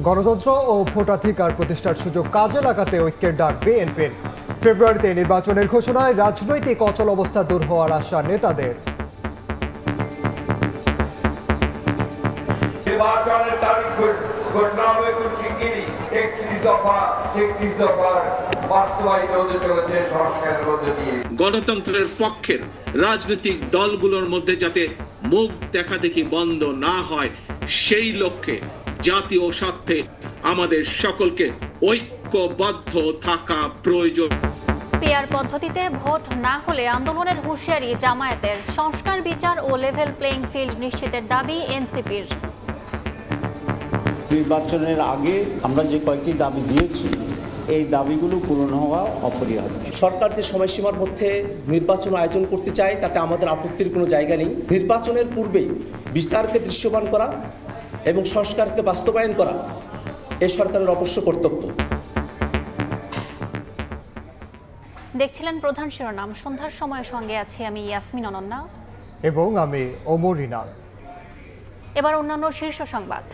গণতন্ত্র ও ভোটাধিকার প্রতিষ্ঠার সুযোগ কাজে লাগাতে ঐক্যের ডাক বিএনপির। ফেব্রুয়ারিতে নির্বাচনের ঘোষণায় রাজনৈতিক অচল অবস্থা দূর হওয়ার আশা নেতাদের। নির্বাচনের তারিখ ঘোষণা হবে খুব শিগগিরই। ৩১ দফা ৩৬ দফার বাস্তবায়িত হতে চলেছে সংস্কারের মধ্যে দিয়ে। গণতন্ত্রের পক্ষের রাজনৈতিক দলগুলোর মধ্যে যাতে মুখ দেখাদেখি বন্ধ না হয়, সেই লক্ষ্যে জাতীয় স্বার্থে আমাদের সকলকে ঐক্যবদ্ধ থাকা প্রয়োজন। পেয়ার পদ্ধতিতে ভোট না হলে আন্দোলনের হুঁশিয়ারি জামায়াতের। সংস্কার, বিচার ও লেভেল প্লেইং ফিল্ড নিশ্চিতের দাবি এনসিপির। নির্বাচনের আগে আমরা যে কয়েকটি দাবি দিয়েছি, এই দাবিগুলো পূরণ হওয়া অপরিহার্য। সরকার যে সময়সীমার মধ্যে নির্বাচন আয়োজন করতে চায় তাতে আমাদের আপত্তির কোনো জায়গা নেই। নির্বাচনের পূর্বেই বিচারকে দৃশ্যমান করা এবং সংস্কারকে বাস্তবায়ন করা এই সরকারের অবশ্য কর্তব্য। দেখছিলেন প্রধান শিরোনাম। সন্ধ্যার সময়ের সঙ্গে আছি আমি ইয়াসমিন অনন্যা এবং আমি ওমর রিনাল। এবার অন্যান্য শীর্ষ সংবাদ।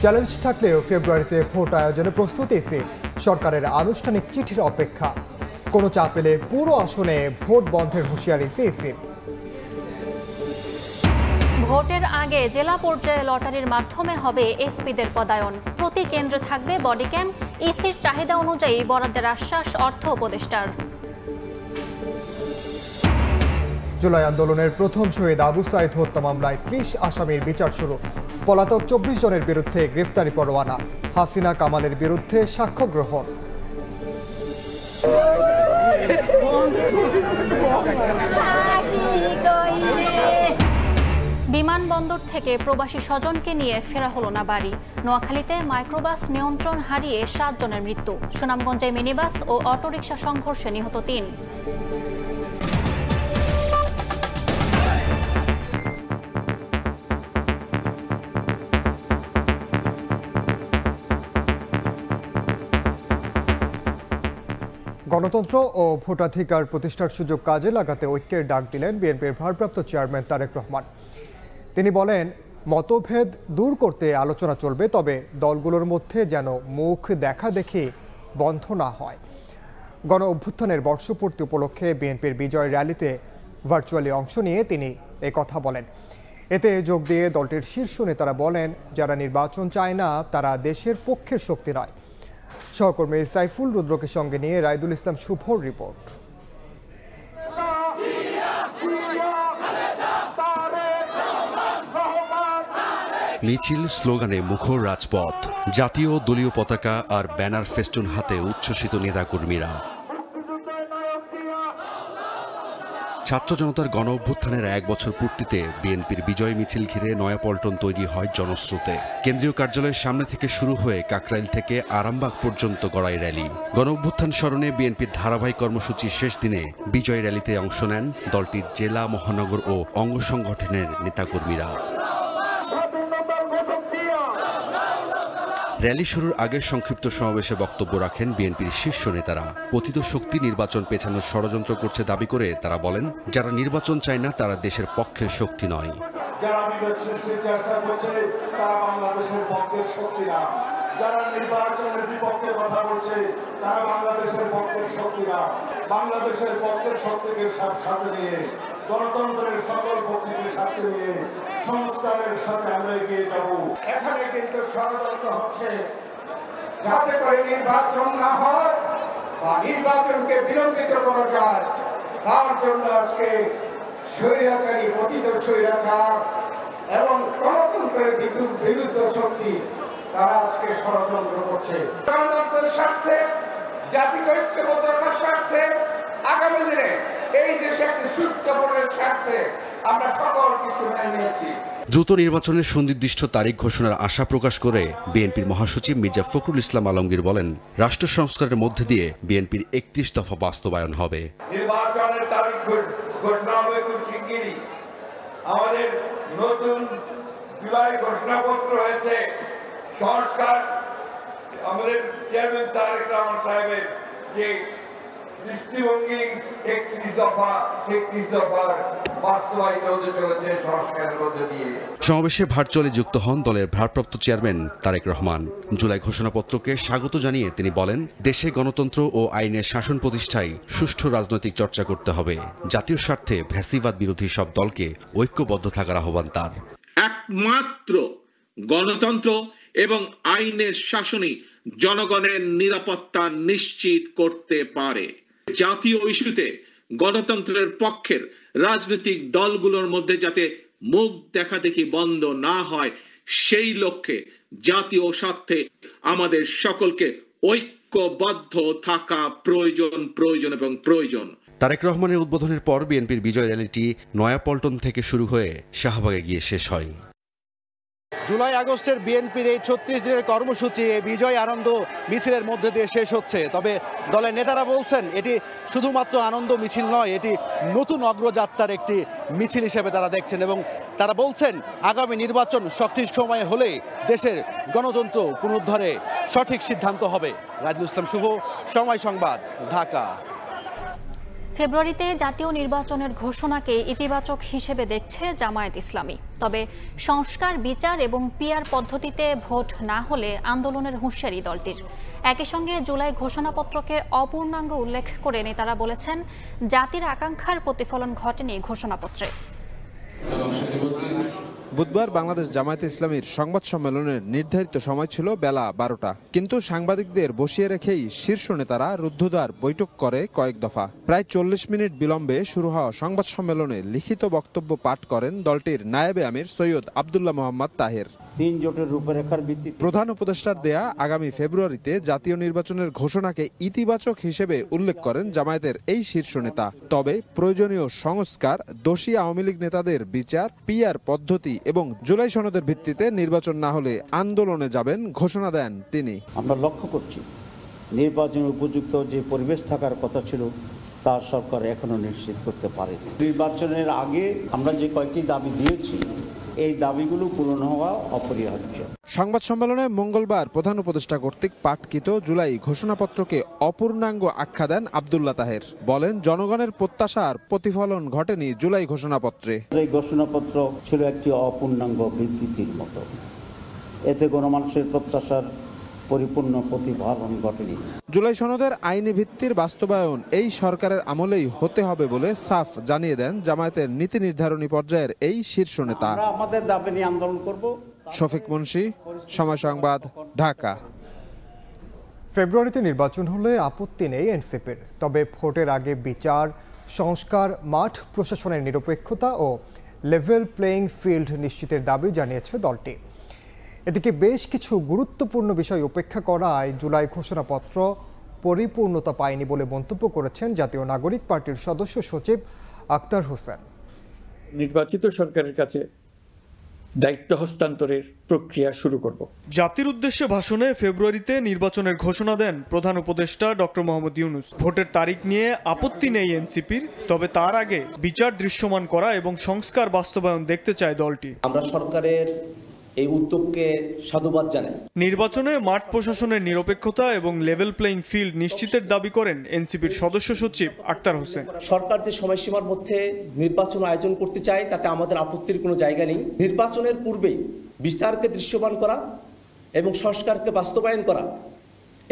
চ্যালেঞ্জ থাকলেও ফেব্রুয়ারিতে ভোট আয়োজনে প্রস্তুতি সরকারের আনুষ্ঠানিক চিঠির অপেক্ষা। কোনো চাপ এলে পুরো আসনে ভোট বন্ধের হুঁশিয়ারি সিইসির। ভোটের আগে জেলা পর্যায়ে লটারির মাধ্যমে হবে এসপিদের পদায়ন। প্রতি কেন্দ্রে থাকবে বডি ক্যাম্প। ইসির চাহিদা অনুযায়ী বরাদ্দের আশ্বাস অর্থ উপদেষ্টার। জুলাই আন্দোলনের প্রথম শহীদ আবু সাইদ হত্যা মামলায় ৩০ আসামির বিচার শুরু। পলাতক ২৪ জনের বিরুদ্ধে গ্রেফতারি পরোয়ানা। হাসিনা কামালের বিরুদ্ধে সাক্ষ্য গ্রহণ। বিমানবন্দর থেকে প্রবাসী স্বজনকে নিয়ে ফেরা হলো না বাড়ি। নোয়াখালীতে মাইক্রোবাস নিয়ন্ত্রণ হারিয়ে ৭ জনের মৃত্যু। সুনামগঞ্জে মিনিবাস ও অটোরিকশা সংঘর্ষে নিহত ৩। গণতন্ত্র ও ভোটাধিকার প্রতিষ্ঠার সুযোগ কাজে লাগাতে ঐক্যের ডাক দিলেন বিএনপির ভারপ্রাপ্ত চেয়ারম্যান তারেক রহমান। তিনি বলেন, মতভেদ দূর করতে আলোচনা চলবে, তবে দলগুলোর মধ্যে যেন মুখ দেখা দেখি বন্ধ না হয়। গণ অভ্যুত্থানের বর্ষপূর্তি উপলক্ষে বিএনপির বিজয় র্যালিতে ভার্চুয়ালি অংশ নিয়ে তিনি এই কথা বলেন। এতে যোগ দিয়ে দলটির শীর্ষ নেতারা বলেন, যারা নির্বাচন চায় না তারা দেশের পক্ষের শক্তি নয়। সহকর্মী সাইফুল রুদ্রকে সঙ্গে নিয়ে রাইদুল ইসলাম শুভর রিপোর্ট। মিছিল, স্লোগানে মুখর রাজপথ, জাতীয় দলীয় পতাকা আর ব্যানার ফেস্টুন হাতে উচ্ছ্বসিত নেতাকর্মীরা। ছাত্র জনতার গণ অভ্যুত্থানের ১ বছর পূর্তিতে বিএনপির বিজয় মিছিল ঘিরে নয়াপল্টন তৈরি হয় জনস্রোতে। কেন্দ্রীয় কার্যালয়ের সামনে থেকে শুরু হয়ে কাকরাইল থেকে আরামবাগ পর্যন্ত গড়াই র্যালি। গণ অভ্যুত্থান স্মরণে বিএনপির ধারাবাহিক কর্মসূচির শেষ দিনে বিজয় র্যালিতে অংশ নেন দলটির জেলা, মহানগর ও অঙ্গ সংগঠনের নেতাকর্মীরা। র্যালি শুরুর আগে সংক্ষিপ্ত সমাবেশে বক্তব্য রাখেন বিএনপির শীর্ষ নেতারা। পতিত শক্তি নির্বাচন পেছানোর ষড়যন্ত্র করছে দাবি করে তারা বলেন, যারা নির্বাচন চায় না তারা দেশের পক্ষের শক্তি নয়। যারা বিভেদ সৃষ্টির চেষ্টা করছে তারা বাংলাদেশের পক্ষের শক্তি না। যারা নির্বাচনের বিপক্ষে কথা বলছে তারা বাংলাদেশের পক্ষের শক্তি না। বাংলাদেশের পক্ষের শক্তিকে সাথে নিয়ে, গণতন্ত্রের সকল পক্ষকে সাথে নিয়ে সংস্কারের সাথে আমরা এগিয়ে যাব। এখানে কিন্তু ষড়যন্ত্র হচ্ছে যাতে করে নির্বাচন না হয় বা নির্বাচনকে বিলম্বিত করা যায়। তার জন্য আজকে স্বৈরাচারী, পতিত স্বৈরাচার এবং গণতন্ত্রের বিরুদ্ধ শক্তি তারা আজকে ষড়যন্ত্র করছে। গণতন্ত্রের স্বার্থে, জাতির ঐক্যবদ্ধতার স্বার্থে, আগামী দিনে এই দেশে একটি সুস্থ ভোটের স্বার্থে আমরা সকল কিছু মেনে নিয়েছি। দ্রুত নির্বাচনের সুনির্দিষ্ট তারিখ ঘোষণার আশা প্রকাশ করে বিএনপির মহাসচিব মির্জা ফখরুল ইসলাম আলমগীর বলেন, রাষ্ট্র সংস্কারের মধ্যে দিয়ে বিএনপির ৩১ দফা বাস্তবায়ন হবে। নির্বাচনের তারিখ ঘোষণা হবে খুব শিগগিরই। আমাদের নতুন জুলাই ঘোষণাপত্র হয়েছে। সংস্কার আমাদের চেয়ারম্যান তারেক রহমান সাহেবের যে দৃষ্টিভঙ্গি ৩১ দফা ৩৬ দফার বাস্তবায়িত হতে চলেছে সংস্কারের মধ্য দিয়ে। সমাবেশে ভার্চুয়ালি যুক্ত হন দলের ভারপ্রাপ্ত চেয়ারম্যান তারেক রহমান। জুলাই ঘোষণাপত্রকে স্বাগত জানিয়ে তিনি বলেন, দেশে গণতন্ত্র ও আইনের শাসন প্রতিষ্ঠায় সুষ্ঠু রাজনৈতিক চর্চা করতে হবে। জাতীয় স্বার্থে ফ্যাসিবাদ বিরোধী সব দলকে ঐক্যবদ্ধ থাকার আহ্বান তার। একমাত্র গণতন্ত্র এবং আইনের শাসনই জনগণের নিরাপত্তা নিশ্চিত করতে পারে। জাতীয় ইস্যুতে গণতন্ত্রের পক্ষের রাজনৈতিক দলগুলোর মধ্যে যাতে মুখ দেখাদেখি বন্ধ না হয়, সেই লক্ষ্যে জাতীয় স্বার্থে আমাদের সকলকে ঐক্যবদ্ধ থাকা প্রয়োজন। তারেক রহমানের উদ্বোধনের পর বিএনপির বিজয় র্যালিটি নয়াপল্টন থেকে শুরু হয়ে শাহবাগে গিয়ে শেষ হয়। জুলাই আগস্টের বিএনপির এই ৩৬ দিনের কর্মসূচি এই বিজয় আনন্দ মিছিলের মধ্যে দিয়ে শেষ হচ্ছে। তবে দলের নেতারা বলছেন এটি শুধুমাত্র আনন্দ মিছিল নয়, এটি নতুন অগ্রযাত্রার একটি মিছিল হিসেবে তারা দেখছেন এবং তারা বলছেন আগামী নির্বাচন সঠিক সময়ে হলে দেশের গণতন্ত্র পুনরুদ্ধারে সঠিক সিদ্ধান্ত হবে। রাজুল ইসলাম শুভ, সময় সংবাদ, ঢাকা। ফেব্রুয়ারিতে জাতীয় নির্বাচনের ঘোষণাকে ইতিবাচক হিসেবে দেখছে জামায়াত ইসলামী। তবে সংস্কার, বিচার এবং পিআর পদ্ধতিতে ভোট না হলে আন্দোলনের হুঁশিয়ারি দলটির। একই সঙ্গে জুলাই ঘোষণাপত্রকে অপূর্ণাঙ্গ উল্লেখ করে নেতারা বলেছেন, জাতির আকাঙ্ক্ষার প্রতিফলন ঘটেনি ঘোষণাপত্রে। বুধবার বাংলাদেশ জামায়াতে ইসলামীর সংবাদ সম্মেলনের নির্ধারিত সময় ছিল বেলা ১২টা, কিন্তু সাংবাদিকদের বসিয়ে রেখেই শীর্ষ নেতারা রুদ্ধদ্বার বৈঠক করে কয়েক দফা। প্রায় ৪০ মিনিট বিলম্বে শুরু হওয়া সংবাদ সম্মেলনে লিখিত বক্তব্য পাঠ করেন দলটির নায়েবে আমির সৈয়দ আব্দুল্লাহ মোহাম্মদ তাহের। ৩ জোটের রূপরেখার ভিত্তিতে প্রধান উপদেষ্টার দেয়া আগামী ফেব্রুয়ারিতে জাতীয় নির্বাচনের ঘোষণাকে ইতিবাচক হিসেবে উল্লেখ করেন জামায়াতের এই শীর্ষ নেতা। তবে প্রয়োজনীয় সংস্কার, দোষী আওয়ামী লীগ নেতাদের বিচার, পিআর পদ্ধতি এবং জুলাই সনদের ভিত্তিতে নির্বাচন না হলে আন্দোলনে যাবেন ঘোষণা দেন তিনি। আমরা লক্ষ্য করছি নির্বাচনের উপযুক্ত যে পরিবেশ থাকার কথা ছিল তা সরকার এখনো নিশ্চিত করতে পারেনি। নির্বাচনের আগে আমরা যে কয়েকটি দাবি দিয়েছি এই দাবিগুলো পূরণ হওয়া অপরিহার্য। সংবাদ সম্মেলনে মঙ্গলবার প্রধান উপদেষ্টা কর্তৃক পাঠকৃত জুলাই ঘোষণাপত্রকে অপূর্ণাঙ্গ আখ্যা দেন আব্দুল্লাহ তাহের। বলেন, জনগণের প্রত্যাশার প্রতিফলন ঘটেনি জুলাই ঘোষণাপত্রে। এই ঘোষণাপত্র ছিল একটি অপূর্ণাঙ্গ বিবৃতির মতো, এতে গণমানুষের প্রত্যাশার পরিপূর্ণ প্রতিফলন ঘটেনি। জুলাই সনদের আইনি ভিত্তির বাস্তবায়ন এই সরকারের আমলেই হতে হবে বলে সাফ জানিয়ে দেন জামায়াতের নীতি নির্ধারণী পর্যায়ের এই শীর্ষ নেতা। আমরা আমাদের দাবি নিয়ে আন্দোলন করব। শফিক মুন্সি, সময় সংবাদ, ঢাকা। ফেব্রুয়ারিতে নির্বাচন হলে আপত্তি নেই এনসিপির। তবে ভোটের আগে বিচার, সংস্কার, মাঠ প্রশাসনের নিরপেক্ষতা ও লেভেল প্লেইং ফিল্ড নিশ্চিতের দাবি জানিয়েছে দলটি। এদিকে বেশ কিছু গুরুত্বপূর্ণ বিষয় উপেক্ষা করায় জুলাই ঘোষণাপত্র পরিপূর্ণতা পায়নি বলে মন্তব্য করেছেন জাতীয় নাগরিক পার্টির সদস্য সচিব আক্তার হোসেন। নির্বাচিত সরকারের কাছে দায়িত্ব হস্তান্তরের প্রক্রিয়া শুরু করব। জাতির উদ্দেশ্যে ভাষণে ফেব্রুয়ারিতে নির্বাচনের ঘোষণা দেন প্রধান উপদেষ্টা ডক্টর মোহাম্মদ ইউনূস। ভোটের তারিখ নিয়ে আপত্তি নেই এনসিপির, তবে তার আগে বিচার দৃশ্যমান করা এবং সংস্কার বাস্তবায়ন দেখতে চায় দলটি। আমরা সরকারের এই উদ্যোগকে সাধুবাদ জানাই। নির্বাচনে মাঠ প্রশাসনের নিরপেক্ষতা এবং লেভেল প্লেইং ফিল্ড নিশ্চিতের দাবি করেন এনসিপির সদস্য সচিব আক্তার হোসেন। সরকার যে সময়সীমার মধ্যে নির্বাচন আয়োজন করতে চায় তাতে আমাদের আপত্তির কোনো জায়গা নেই। নির্বাচনের পূর্বেই বিচারকে দৃশ্যমান করা এবং সংস্কারকে বাস্তবায়ন করা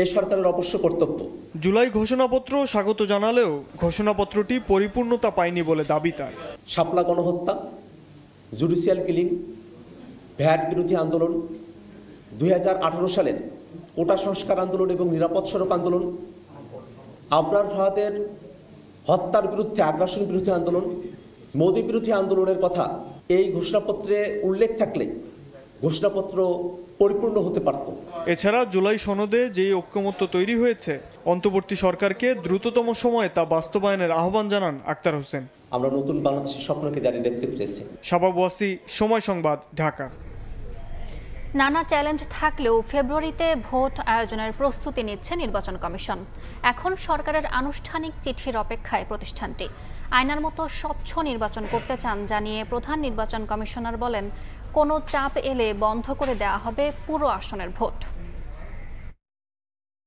এই সরকারের অবশ্য কর্তব্য। জুলাই ঘোষণাপত্র স্বাগত জানালেও ঘোষণাপত্রটি পরিপূর্ণতা পায়নি বলে দাবি তার। শাপলা গণহত্যা, জুডিশিয়াল কিলিং, ভ্যাট বিরোধী আন্দোলন, 2018 সালের কোটা সংস্কার আন্দোলন এবং নিরাপদ সড়ক আন্দোলন, আবরার ফাহাদের হত্যার বিরুদ্ধে আগ্রাসন বিরোধী আন্দোলন, মোদী বিরোধী আন্দোলনের কথা এই ঘোষণাপত্রে উল্লেখ থাকলে ঘোষণাপত্র পরিপূর্ণ হতে পারত। এছাড়া জুলাই সনদে যে ঐক্যমত্য তৈরি হয়েছে, অন্তর্বর্তী সরকারকে দ্রুততম সময়ে তা বাস্তবায়নের আহ্বান জানান আক্তার হোসেন। আমরা নতুন বাংলাদেশের স্বপ্নকে জারি রাখতে পেরেছি। শাবাব ওয়াসি, সময় সংবাদ, ঢাকা। নানা চ্যালেঞ্জ থাকলেও ফেব্রুয়ারিতে ভোট আয়োজনের প্রস্তুতি নিচ্ছে নির্বাচন কমিশন। এখন সরকারের আনুষ্ঠানিক চিঠির অপেক্ষায় প্রতিষ্ঠানটি। আয়নার মতো স্বচ্ছ নির্বাচন করতে চান জানিয়ে প্রধান নির্বাচন কমিশনার বলেন, কোনো চাপ এলে বন্ধ করে দেওয়া হবে পুরো আসনের ভোট।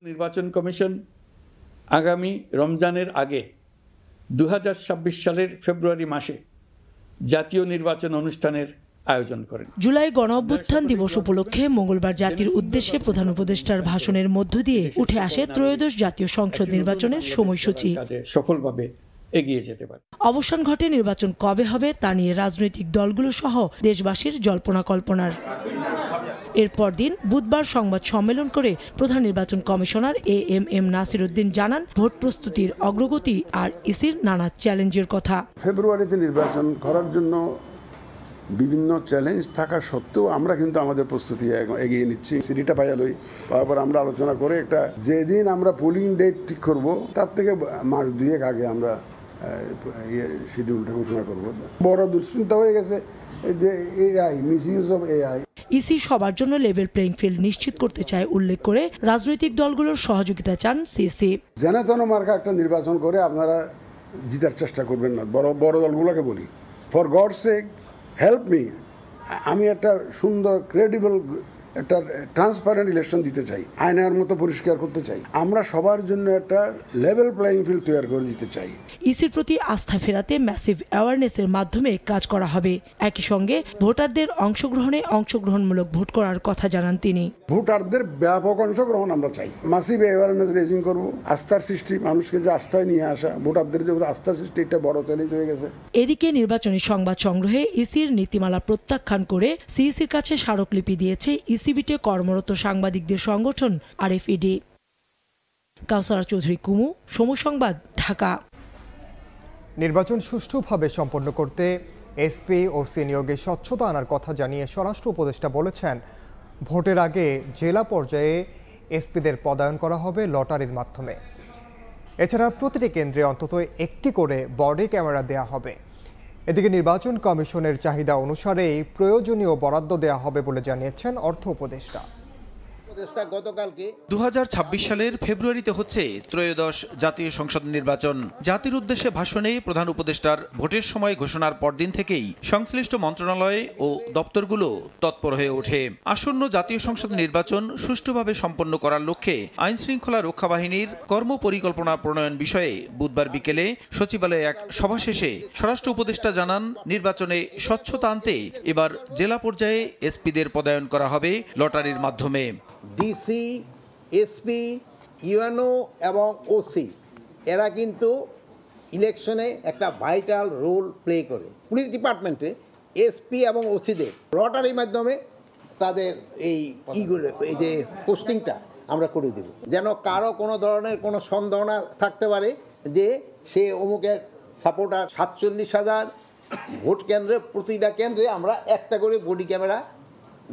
নির্বাচন কমিশন আগামী রমজানের আগে 2026 সালের ফেব্রুয়ারি মাসে জাতীয় নির্বাচন অনুষ্ঠানের আয়োজন করেন। জুলাই গণঅভ্যুত্থান দিবস উপলক্ষে মঙ্গলবার জাতির উদ্দেশ্যে প্রধান উপদেষ্টার ভাষণের মধ্য দিয়ে উঠে আসে ত্রয়োদশ জাতীয় সংসদ নির্বাচনের সময়সূচি। সফলভাবে এগিয়ে যেতে পারে। অবসান ঘটে নির্বাচন কবে হবে তা নিয়ে রাজনৈতিক দলগুলো সহ দেশবাসীর জল্পনা কল্পনার। এরপর দিন বুধবার সংবাদ সম্মেলন করে প্রধান নির্বাচন কমিশনার এএমএম নাসির উদ্দিন জানান ভোট প্রস্তুতির অগ্রগতি আর ইসির নানা চ্যালেঞ্জের কথা। ফেব্রুয়ারিতে নির্বাচন করার জন্য বিভিন্ন চ্যালেঞ্জ থাকা সত্ত্বেও আমরা কিন্তু আমাদের প্রস্তুতি এগিয়ে নিচ্ছি। সিডিটা পাইয়ালই পাওয়ার পর আমরা আলোচনা করে একটা যেদিন আমরা পোলিং ডেট ঠিক করব তার থেকে মাস দুয়েক আগে আমরা শিডিউলটা ঘোষণা করব। বড় দুশ্চিন্তা হয়ে গেছে যে AI, misuse of AI. EC সবার জন্য লেভেল প্লেইং ফিল্ড নিশ্চিত করতে চায় উল্লেখ করে রাজনৈতিক দলগুলোর সহযোগিতা চান সিসি। জেনাতন মার্কা একটা নির্বাচন করে আপনারা জিতার চেষ্টা করবেন না। বড় দলগুলোকে বলি, for God sake help me, আমি একটা সুন্দর ক্রেডিবল একটা ট্রান্সপারেন্ট ইলেকশন দিতে চাই, আয়নার মতো পরিষ্কার করতে চাই। আমরা সবার জন্য একটা লেভেল প্লেইং ফিল্ড তৈরি করে দিতে চাই। ইসির প্রতি আস্থা ফেরাতে ম্যাসিভ অ্যাওয়ারনেসের মাধ্যমে কাজ করা হবে। একই সঙ্গে ভোটারদের অংশগ্রহণমূলক ভোট করার কথা জানান তিনি। ভোটারদের ব্যাপক অংশগ্রহণ আমরা চাই। মাসিভ অ্যাওয়ারনেস রেজিং করব, আস্থার সৃষ্টি, মানুষকে যে আস্থায় নিয়ে আসা, ভোটারদের যে আস্থা সৃষ্টি, একটা বড় চ্যালেঞ্জ হয়ে গেছে। এদিকে নির্বাচনী সংবাদ সংগ্রহে ইসির নীতিমালা প্রত্যাখ্যান করে সিইসির কাছে স্মারকলিপি দিয়েছে ইসিবিতে কর্মরত সাংবাদিকদের সংগঠন আরএফইডি। কাউসারা চৌধুরী কুমু, সময় সংবাদ, ঢাকা। নির্বাচন সুষ্ঠুভাবে সম্পন্ন করতে এসপি ও সি নিয়োগে স্বচ্ছতা আনার কথা জানিয়ে স্বরাষ্ট্র উপদেষ্টা বলেছেন, ভোটের আগে জেলা পর্যায়ে এসপিদের পদায়ন করা হবে লটারির মাধ্যমে। এছাড়া প্রতিটি কেন্দ্রে অন্তত একটি করে বডি ক্যামেরা দেয়া হবে। এদিকে নির্বাচন কমিশনের চাহিদা অনুসারেই প্রয়োজনীয় বরাদ্দ দেয়া হবে বলে জানিয়েছেন অর্থ উপদেষ্টা। 2026 সালের ফেব্রুয়ারিতে হচ্ছে ত্রয়োদশ জাতীয় সংসদ নির্বাচন। জাতির উদ্দেশ্যে ভাষণে প্রধান উপদেষ্টার ভোটের সময় ঘোষণার পরদিন থেকেই সংশ্লিষ্ট মন্ত্রণালয় ও দপ্তরগুলো তৎপর হয়ে ওঠে। আসন্ন জাতীয় সংসদ নির্বাচন সুষ্ঠুভাবে সম্পন্ন করার লক্ষ্যে আইন শৃঙ্খলা রক্ষা বাহিনীর কর্মপরিকল্পনা প্রণয়ন বিষয়ে বুধবার বিকেলে সচিবালয়ে এক সভা শেষে স্বরাষ্ট্র উপদেষ্টা জানান, নির্বাচনে স্বচ্ছতা আনতে এবার জেলা পর্যায়ে এসপিদের পদায়ন করা হবে লটারির মাধ্যমে। ডিসি, এসপি, ইউএনও এবং ওসি এরা কিন্তু ইলেকশনে একটা ভাইটাল রোল প্লে করে। পুলিশ ডিপার্টমেন্টে এসপি এবং ওসিদের লটারির মাধ্যমে তাদের এই যে পোস্টিংটা আমরা করে দেব, যেন কারো কোনো ধরনের কোনো সন্দেহ না থাকতে পারে যে সে অমুকের সাপোর্টার। 47,000 ভোট কেন্দ্রে প্রতিটা কেন্দ্রে আমরা একটা করে বডি ক্যামেরা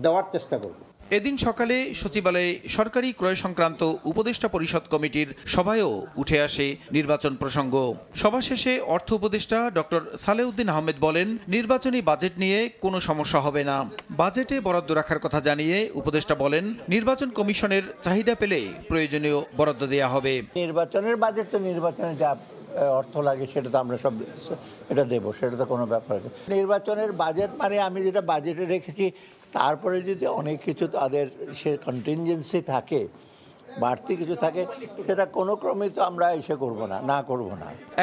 দেওয়ার চেষ্টা করব। এদিন সকালে সচিবালয়ে সরকারি ক্রয় সংক্রান্ত উপদেষ্টা পরিষদ কমিটির সভায়ও উঠে আসে নির্বাচন প্রসঙ্গ। সভা শেষে অর্থ উপদেষ্টা ডক্টর সালেউদ্দিন আহমেদ বলেন, নির্বাচনী বাজেট নিয়ে কোনো সমস্যা হবে না। বাজেটে বরাদ্দ রাখার কথা জানিয়ে উপদেষ্টা বলেন, নির্বাচন কমিশনের চাহিদা পেলে প্রয়োজনীয় বরাদ্দ দেওয়া হবে। নির্বাচনের বাজেট তো নির্বাচনে যা অর্থ লাগে সেটা তো আমরা সব এটা দেবো, সেটা তো কোনো ব্যাপার। নির্বাচনের বাজেট মানে আমি যেটা বাজেটে রেখেছি, তারপরে যদি অনেক কিছু তাদের সে কন্টিনজেন্সি থাকে, বাড়তি কিছু থাকে, সেটা কোনো ক্রমেই তো আমরা এসে করব না।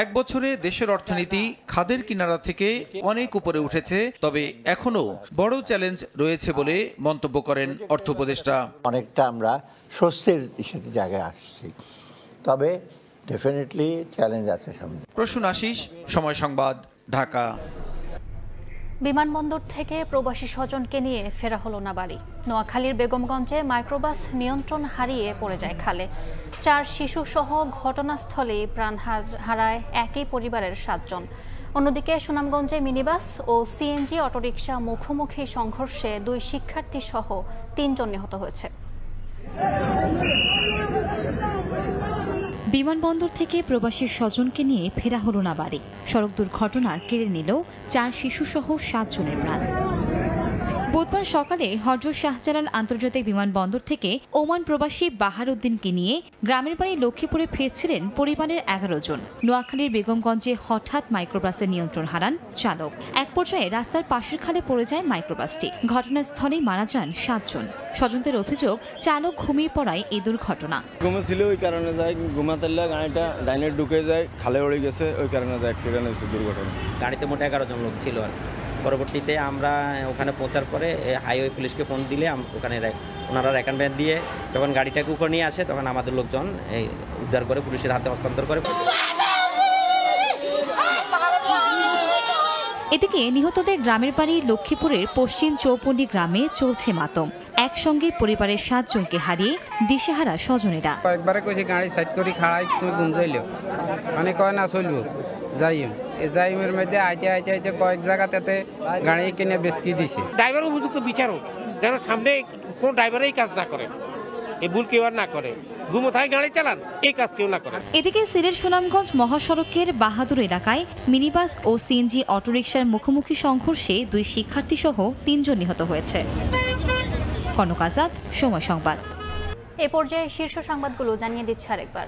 এক বছরে দেশের অর্থনীতি খাদের কিনারা থেকে অনেক উপরে উঠেছে, তবে এখনো বড় চ্যালেঞ্জ রয়েছে বলে মন্তব্য করেন অর্থ উপদেষ্টা। অনেকটা আমরা স্বস্তির জায়গায় আসছি, তবে ডেফিনেটলি চ্যালেঞ্জ আছে সামনে। প্রসূন আশিস, সময় সংবাদ, ঢাকা। বিমানবন্দর থেকে প্রবাসী স্বজনকে নিয়ে ফেরা হলো না বাড়ি। নোয়াখালীর বেগমগঞ্জে মাইক্রোবাস নিয়ন্ত্রণ হারিয়ে পড়ে যায় খালে। 4 শিশুসহ ঘটনাস্থলেই প্রাণ হারায় একই পরিবারের 7 জন। অন্যদিকে সুনামগঞ্জে মিনিবাস ও সিএনজি অটোরিকশা মুখোমুখি সংঘর্ষে 2 শিক্ষার্থী সহ 3 জন নিহত হয়েছে। বিমানবন্দর থেকে প্রবাসী স্বজনকে নিয়ে ফেরা হলো না বাড়ি। সড়ক দুর্ঘটনা কেড়ে নিল 4 শিশুসহ 7 জনের প্রাণ। বুধবার সকালে হযরত শাহজালাল আন্তর্জাতিক বিমানবন্দর থেকে ওমান প্রবাসী বাহারউদ্দিনকে নিয়ে গ্রামের বাড়ি লক্ষ্মীপুরে ফিরছিলেন পরিবারের 11 জন। নোয়াখালীর বেগমগঞ্জে হঠাৎ মাইক্রোবাসের নিয়ন্ত্রণ হারান চালক। এক পর্যায়ে রাস্তার পাশের খালে পড়ে যায় মাইক্রোবাসটি। ঘটনাস্থলেই মারা যান 7 জন। স্বজনদের অভিযোগ, চালক ঘুমিয়ে পড়ায় এই দুর্ঘটনা। ঘুমেছিল, ওই কারণে যায় ঘুমাতে গাড়িটা ডাইনে ঢুকে যায়, খালে উড়ে গেছে, ওই কারণে অ্যাক্সিডেন্ট হয়েছে, দুর্ঘটনা। গাড়িতে মোট 11 জন লোক ছিল। পরবর্তীতে আমরা ওখানে পৌঁছার পরে হাইওয়ে পুলিশকে ফোন দিলে ওখানে ওনারা রেকন ভ্যান দিয়ে যখন গাড়িটাকে উপর নিয়ে আসে তখন আমাদের লোকজন উদ্ধার করে পুলিশের হাতে হস্তান্তর করে। এদিকে নিহতদের গ্রামের বাড়ি লক্ষ্মীপুরের পশ্চিম চৌপন্ডি গ্রামে চলছে মাতম। একসঙ্গে পরিবারের 7 জনকে হারিয়ে দিশেহারা স্বজনেরা। কয়েকবারে কইছে গাড়ি সাইড করি খাড়াই তুমি ঘুম যাইলো, মানে কয় না চলবো যাইম। এই যাইমের মধ্যে আইতে আইতে আইতে কয়েক জায়গাতে গাড়ি কিনে বেচকি দিছে। ড্রাইভার উপযুক্ত বিচারক যেন সামনে কোন ড্রাইভারই কাজ না করে, এই ভুল কেউ আর না করে, ঘুমোথায় গাড়ি চালান এই কাজ কেউ না করে। এদিকে সিলেট সুনামগঞ্জ মহাসড়কের বাহাদুর এলাকায় মিনিবাস ও সিএনজি অটোরিকশার মুখোমুখি সংঘর্ষে 2 শিক্ষার্থী সহ 3 জন নিহত হয়েছে। কনক আজাদ, সময় সংবাদ। এ পর্যায়ে শীর্ষ সংবাদগুলো জানিয়ে দিচ্ছে আরেকবার।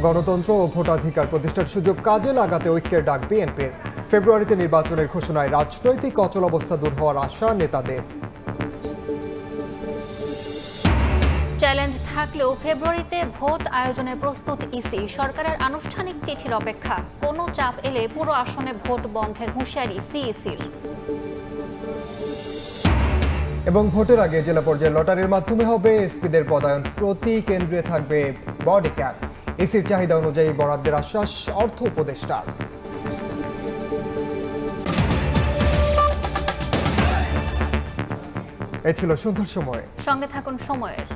গণতন্ত্র ও ভোটাধিকার প্রতিষ্ঠার সুযোগ কাজে লাগাতে ঐক্যের ডাক বিএনপির। ফেব্রুয়ারিতে নির্বাচনের ঘোষণায় রাজনৈতিক অচলাবস্থা দূর হওয়ার আশা নেতাদের। চ্যালেঞ্জ থাকলেও ফেব্রুয়ারিতে ভোট আয়োজনে প্রস্তুত ইসি। সরকারের আনুষ্ঠানিক চিঠির অপেক্ষা। কোনো চাপ এলে পুরো আসনে ভোট বন্ধের হুঁশিয়ারি সিইসির। এবং ভোটের আগে জেলা পর্যায়ে লটারির মাধ্যমে হবে এসপিদের পদায়ন। প্রতি কেন্দ্রে থাকবে বডি ক্যাপ। ইসির চাহিদা অনুযায়ী বরাদ্দের আশ্বাস অর্থ উপদেষ্টার। এ ছিল সুন্দর সময়। সঙ্গে থাকুন সময়ের।